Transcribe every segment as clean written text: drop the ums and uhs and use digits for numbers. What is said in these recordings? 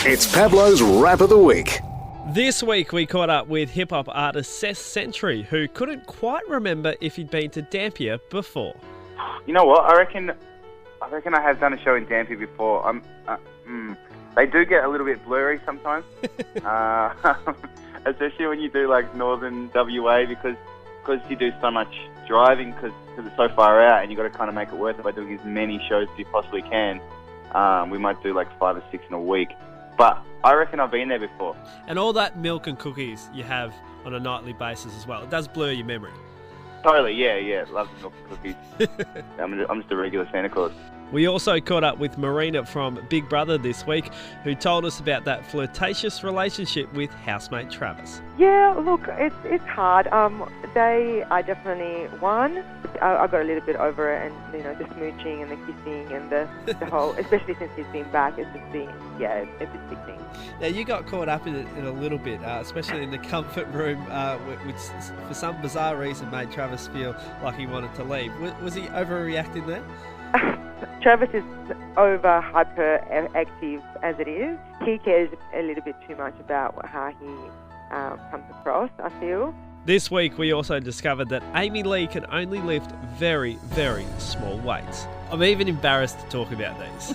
It's Pablo's Rap of the Week. This week we caught up with hip-hop artist Seth Sentry, who couldn't quite remember if he'd been to Dampier before. You know what? I reckon I have done a show in Dampier before. They do get a little bit blurry sometimes, especially when you do like northern WA because you do so much driving because it's so far out, and you got to kind of make it worth it by doing as many shows as you possibly can. We might do like 5 or 6 in a week, but I reckon I've been there before. And all that milk and cookies you have on a nightly basis as well, it does blur your memory. Totally, yeah. Love milk and cookies. I'm just a regular Santa Claus. We also caught up with Marina from Big Brother this week, who told us about that flirtatious relationship with housemate Travis. Yeah, look, it's hard. They are definitely one. I got a little bit over it, and the smooching and the kissing and the whole, especially since he's been back, it's just been it's a bit sickening. Now you got caught up in it in a little bit, especially in the comfort room, which for some bizarre reason made Travis feel like he wanted to leave. Was he overreacting there? Travis is over hyperactive as it is. He cares a little bit too much about how he comes across, I feel. This week we also discovered that Aimee-Lee can only lift very, very small weights. I'm even embarrassed to talk about these.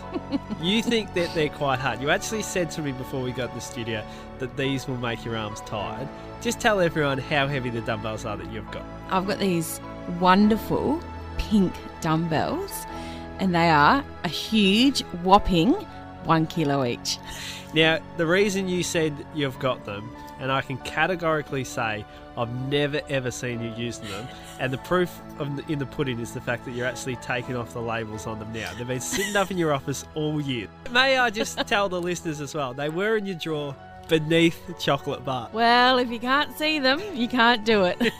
You think that they're quite hard. You actually said to me before we got in the studio that these will make your arms tired. Just tell everyone how heavy the dumbbells are that you've got. I've got these wonderful pink dumbbells, and they are a huge, whopping 1 kilo each. Now, the reason you said you've got them, and I can categorically say I've never ever seen you using them, and the proof in the pudding is the fact that you're actually taking off the labels on them now. They've been sitting up in your office all year. May I just tell the listeners as well, they were in your drawer beneath the chocolate bar. Well, if you can't see them, you can't do it.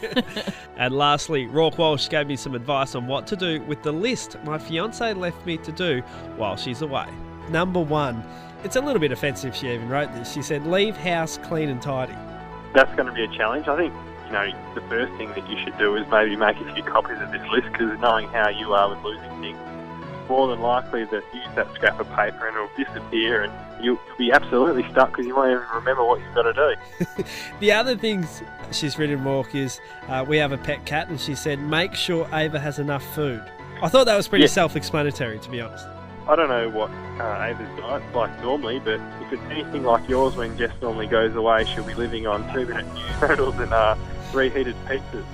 And lastly, Rourke Walsh gave me some advice on what to do with the list my fiancée left me to do while she's away. Number 1, it's a little bit offensive she even wrote this. She said, leave house clean and tidy. That's going to be a challenge. I think, the first thing that you should do is maybe make a few copies of this list, because knowing how you are with losing things, more than likely that use that scrap of paper and it'll disappear and you'll be absolutely stuck because you won't even remember what you've got to do. The other things she's written, Rourke, is we have a pet cat, and she said, make sure Ava has enough food. I thought that was pretty self-explanatory, to be honest. I don't know what Ava's diet's like normally, but if it's anything like yours, when Jess normally goes away, she'll be living on 2-minute noodles and reheated pizzas.